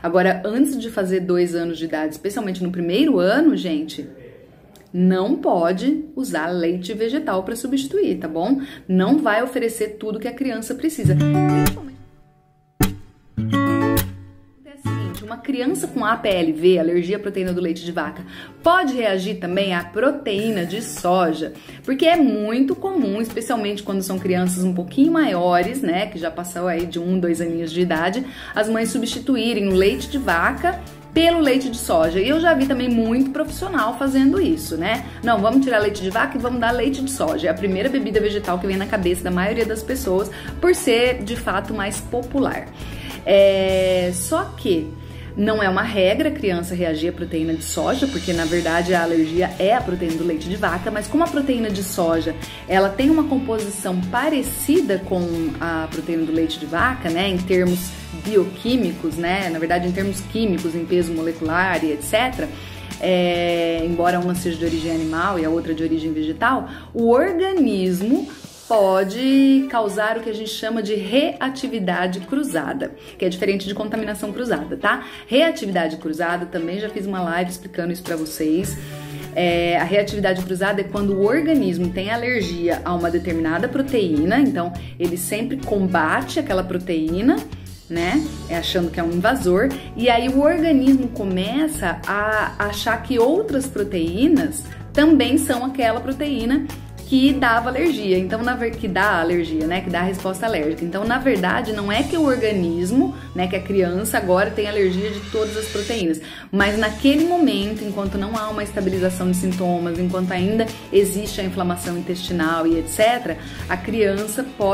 Agora, antes de fazer 2 anos de idade, especialmente no primeiro ano, gente, não pode usar leite vegetal para substituir, tá bom? Não vai oferecer tudo que a criança precisa. Uma criança com APLV, alergia à proteína do leite de vaca, pode reagir também à proteína de soja, porque é muito comum, especialmente quando são crianças um pouquinho maiores, né, que já passou aí de 1, 2 aninhos de idade, as mães substituírem o leite de vaca pelo leite de soja. E eu já vi também muito profissional fazendo isso, né? Não, vamos tirar leite de vaca e vamos dar leite de soja. É a primeira bebida vegetal que vem na cabeça da maioria das pessoas, por ser, de fato, mais popular. Só que não é uma regra a criança reagir à proteína de soja, porque na verdade a alergia é a proteína do leite de vaca, mas como a proteína de soja, ela tem uma composição parecida com a proteína do leite de vaca, né, em termos bioquímicos, né, na verdade em termos químicos, em peso molecular e etc., embora uma seja de origem animal e a outra de origem vegetal, o organismo pode causar o que a gente chama de reatividade cruzada, que é diferente de contaminação cruzada, tá? Reatividade cruzada, também já fiz uma live explicando isso pra vocês. A reatividade cruzada é quando o organismo tem alergia a uma determinada proteína, então ele sempre combate aquela proteína, né? Achando que é um invasor, e aí o organismo começa a achar que outras proteínas também são aquela proteína que dava alergia, então que dá alergia, né, que dá a resposta alérgica. Então, na verdade, não é que o organismo, né, que a criança agora tem alergia de todas as proteínas, mas naquele momento, enquanto não há uma estabilização de sintomas, enquanto ainda existe a inflamação intestinal e etc.,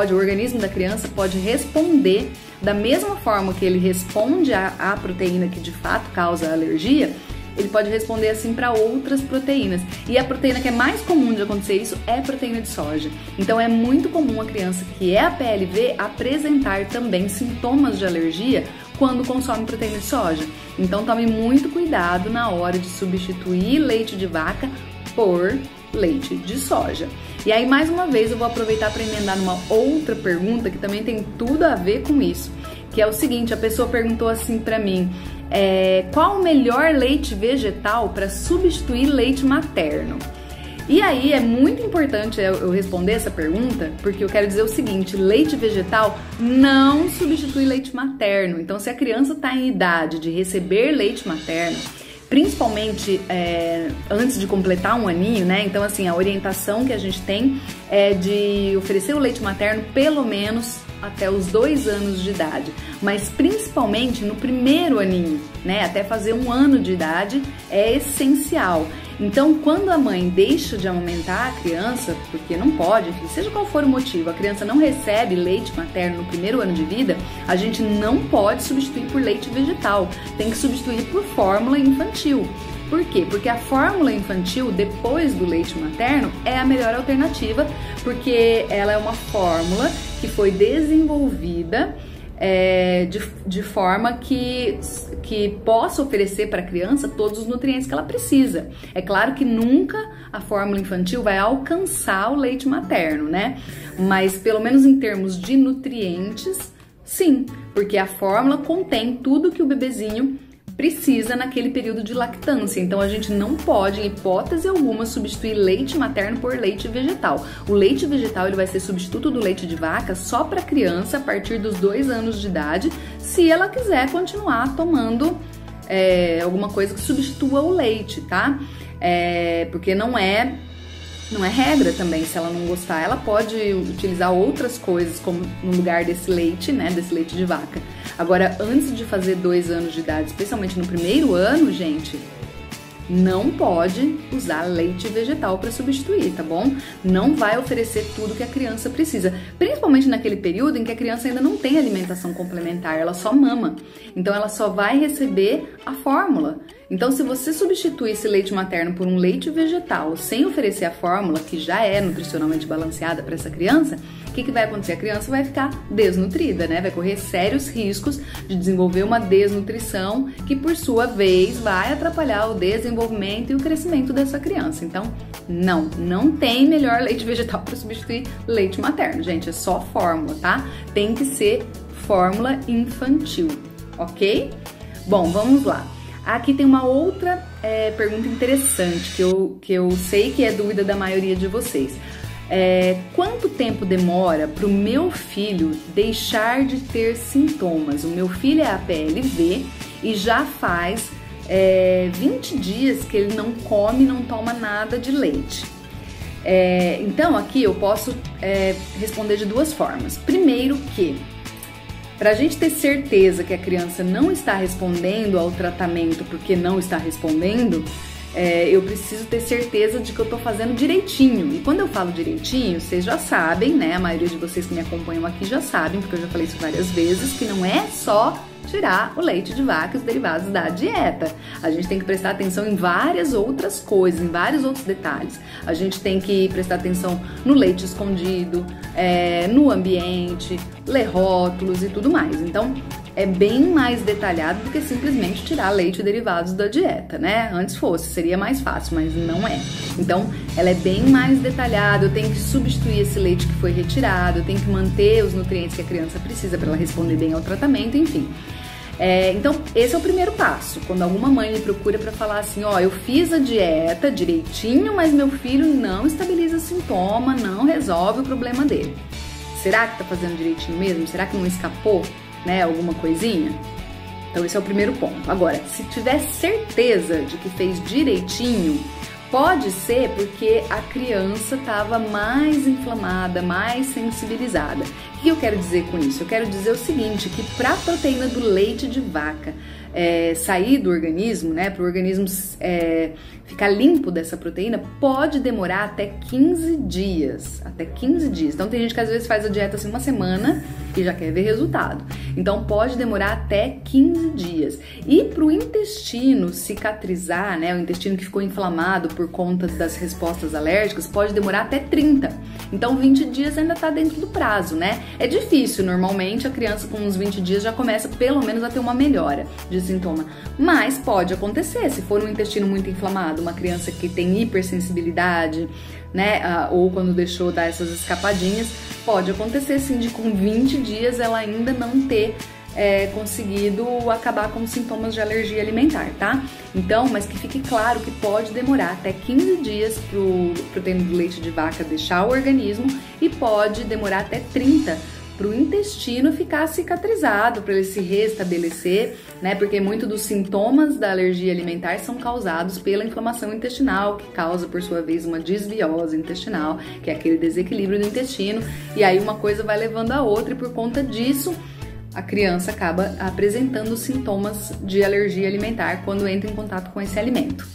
o organismo da criança pode responder da mesma forma que ele responde à proteína que de fato causa a alergia. Ele pode responder assim para outras proteínas. E a proteína que é mais comum de acontecer isso é a proteína de soja. Então é muito comum a criança que é APLV apresentar também sintomas de alergia quando consome proteína de soja. Então tome muito cuidado na hora de substituir leite de vaca por leite de soja. E aí, mais uma vez, eu vou aproveitar para emendar numa outra pergunta que também tem tudo a ver com isso, que é o seguinte: a pessoa perguntou assim para mim: qual o melhor leite vegetal para substituir leite materno? E aí é muito importante eu responder essa pergunta, porque eu quero dizer o seguinte: leite vegetal não substitui leite materno. Então, se a criança está em idade de receber leite materno, principalmente antes de completar 1 aninho, né? Então, assim, a orientação que a gente tem é de oferecer o leite materno pelo menos até os 2 anos de idade, mas principalmente no primeiro aninho, né? Até fazer 1 ano de idade é essencial. Então, quando a mãe deixa de amamentar a criança, porque não pode, enfim, seja qual for o motivo, a criança não recebe leite materno no primeiro ano de vida, a gente não pode substituir por leite vegetal, tem que substituir por fórmula infantil. Por quê? Porque a fórmula infantil, depois do leite materno, é a melhor alternativa, porque ela é uma fórmula que foi desenvolvida de forma que possa oferecer para a criança todos os nutrientes que ela precisa. É claro que nunca a fórmula infantil vai alcançar o leite materno, né? Mas pelo menos em termos de nutrientes, sim, porque a fórmula contém tudo que o bebezinho precisa naquele período de lactância. Então a gente não pode, em hipótese alguma, substituir leite materno por leite vegetal. O leite vegetal ele vai ser substituto do leite de vaca só para criança a partir dos 2 anos de idade, se ela quiser continuar tomando alguma coisa que substitua o leite, tá? Porque não é regra também. Se ela não gostar, ela pode utilizar outras coisas como no lugar desse leite, né, desse leite de vaca. Agora, antes de fazer 2 anos de idade, especialmente no primeiro ano, gente, não pode usar leite vegetal para substituir, tá bom? Não vai oferecer tudo que a criança precisa, principalmente naquele período em que a criança ainda não tem alimentação complementar, ela só mama. Então ela só vai receber a fórmula. Então, se você substituir esse leite materno por um leite vegetal sem oferecer a fórmula, que já é nutricionalmente balanceada para essa criança, o que vai acontecer? A criança vai ficar desnutrida, né? Vai correr sérios riscos de desenvolver uma desnutrição que, por sua vez, vai atrapalhar o desenvolvimento e o crescimento dessa criança. Então, não tem melhor leite vegetal para substituir leite materno, gente. É só fórmula, tá? Tem que ser fórmula infantil, ok? Bom, vamos lá. Aqui tem uma outra pergunta interessante que eu sei que é dúvida da maioria de vocês. Quanto tempo demora para o meu filho deixar de ter sintomas? O meu filho é APLV e já faz 20 dias que ele não come, não toma nada de leite. Então aqui eu posso responder de duas formas. Primeiro que, para a gente ter certeza que a criança não está respondendo ao tratamento porque não está respondendo, eu preciso ter certeza de que eu tô fazendo direitinho. E quando eu falo direitinho, vocês já sabem, né? A maioria de vocês que me acompanham aqui já sabem, porque eu já falei isso várias vezes, que não é só tirar o leite de vaca e os derivados da dieta. A gente tem que prestar atenção em várias outras coisas, em vários outros detalhes. A gente tem que prestar atenção no leite escondido, no ambiente, ler rótulos e tudo mais. Então, é bem mais detalhado do que simplesmente tirar leite e derivados da dieta, né? Antes seria mais fácil, mas não é. Então, ela é bem mais detalhada, eu tenho que substituir esse leite que foi retirado, eu tenho que manter os nutrientes que a criança precisa para ela responder bem ao tratamento, enfim. Então, esse é o primeiro passo. Quando alguma mãe me procura para falar assim, ó, eu fiz a dieta direitinho, mas meu filho não estabiliza sintoma, não resolve o problema dele. Será que tá fazendo direitinho mesmo? Será que não escapou, né, alguma coisinha? Então esse é o primeiro ponto. Agora, se tiver certeza de que fez direitinho, pode ser porque a criança estava mais inflamada, mais sensibilizada. O que eu quero dizer com isso? Eu quero dizer o seguinte, que para a proteína do leite de vaca sair do organismo, né, para o organismo ficar limpo dessa proteína, pode demorar até 15 dias. Até 15 dias. Então tem gente que às vezes faz a dieta assim uma semana e já quer ver resultado. Então pode demorar até 15 dias. E para o intestino cicatrizar, né, o intestino que ficou inflamado por conta das respostas alérgicas, pode demorar até 30. Então 20 dias ainda está dentro do prazo, né? É difícil, normalmente a criança com uns 20 dias já começa pelo menos a ter uma melhora de sintoma. Mas pode acontecer, se for um intestino muito inflamado, uma criança que tem hipersensibilidade, né, ou quando deixou dar essas escapadinhas, pode acontecer sim de com 20 dias ela ainda não ter conseguido acabar com sintomas de alergia alimentar, tá? Então, mas que fique claro que pode demorar até 15 dias pro proteína do leite de vaca deixar o organismo e pode demorar até 30 para o intestino ficar cicatrizado, para ele se restabelecer, né? Porque muito dos sintomas da alergia alimentar são causados pela inflamação intestinal, que causa, por sua vez, uma desbiose intestinal, que é aquele desequilíbrio do intestino, e aí uma coisa vai levando a outra, e por conta disso, a criança acaba apresentando sintomas de alergia alimentar quando entra em contato com esse alimento,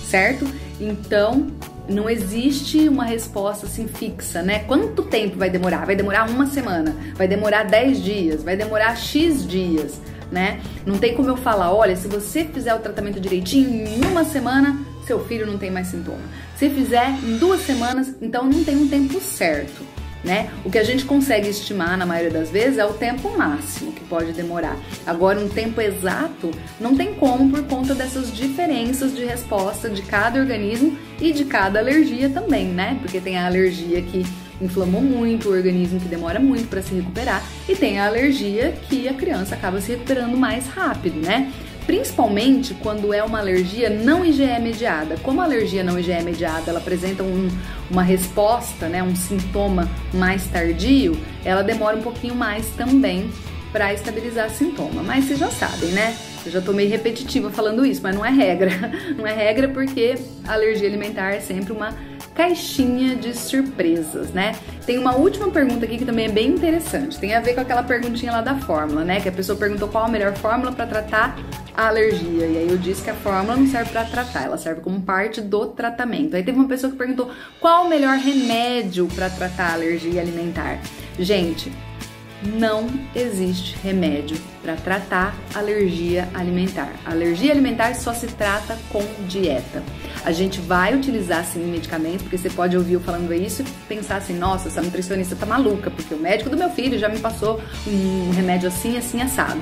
certo? Então, não existe uma resposta assim fixa, né? Quanto tempo vai demorar? Vai demorar uma semana? Vai demorar 10 dias? Vai demorar X dias, né? Não tem como eu falar, olha, se você fizer o tratamento direitinho, em uma semana, seu filho não tem mais sintoma. Se fizer em 2 semanas, então não tem um tempo certo, né? O que a gente consegue estimar, na maioria das vezes, é o tempo máximo que pode demorar. Agora, um tempo exato não tem como, por conta dessas diferenças de resposta de cada organismo e de cada alergia também, né? Porque tem a alergia que inflamou muito o organismo, que demora muito para se recuperar, e tem a alergia que a criança acaba se recuperando mais rápido, né? Principalmente quando é uma alergia não IgE mediada. Como a alergia não IgE mediada, ela apresenta uma resposta, né, um sintoma mais tardio, ela demora um pouquinho mais também para estabilizar sintoma. Mas vocês já sabem, né? Eu já tô meio repetitiva falando isso, mas não é regra. Não é regra porque a alergia alimentar é sempre uma caixinha de surpresas, né? Tem uma última pergunta aqui que também é bem interessante. Tem a ver com aquela perguntinha lá da fórmula, né? Que a pessoa perguntou qual a melhor fórmula para tratar a alergia. E aí eu disse que a fórmula não serve para tratar, ela serve como parte do tratamento. Aí teve uma pessoa que perguntou qual o melhor remédio para tratar a alergia alimentar. Gente, não existe remédio para tratar alergia alimentar. A alergia alimentar só se trata com dieta. A gente vai utilizar sim medicamentos, porque você pode ouvir eu falando isso e pensar assim, nossa, essa nutricionista tá maluca, porque o médico do meu filho já me passou um remédio assim, assim, assado.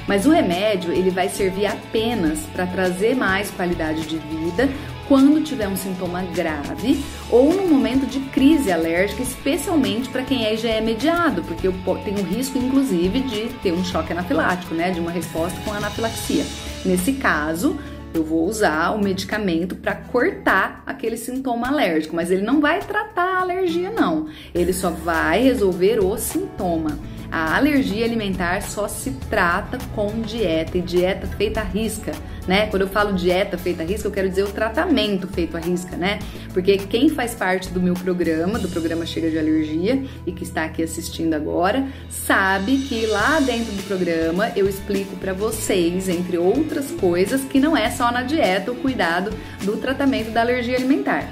Mas o remédio, ele vai servir apenas para trazer mais qualidade de vida quando tiver um sintoma grave ou no momento de crise alérgica, especialmente para quem é IgE mediado, porque eu tenho risco, inclusive, de ter um choque anafilático, né, de uma resposta com anafilaxia. Nesse caso, eu vou usar o medicamento para cortar aquele sintoma alérgico, mas ele não vai tratar a alergia, não. Ele só vai resolver o sintoma. A alergia alimentar só se trata com dieta, e dieta feita à risca, né? Quando eu falo dieta feita à risca, eu quero dizer o tratamento feito à risca, né? Porque quem faz parte do meu programa, do programa Chega de Alergia, e que está aqui assistindo agora, sabe que lá dentro do programa eu explico para vocês, entre outras coisas, que não é só na dieta o cuidado do tratamento da alergia alimentar.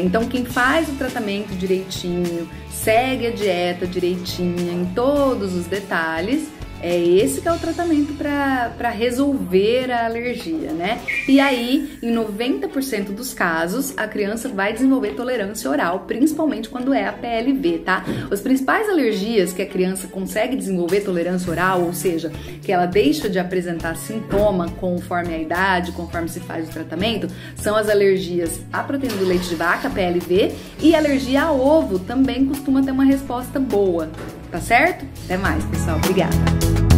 Então quem faz o tratamento direitinho, segue a dieta direitinha em todos os detalhes, esse que é o tratamento para resolver a alergia, né? E aí, em 90% dos casos, a criança vai desenvolver tolerância oral, principalmente quando é a PLV, tá? As principais alergias que a criança consegue desenvolver tolerância oral, ou seja, que ela deixa de apresentar sintoma conforme a idade, conforme se faz o tratamento, são as alergias à proteína do leite de vaca, PLV, e alergia a ovo também costuma ter uma resposta boa, tá certo? Até mais, pessoal. Obrigada!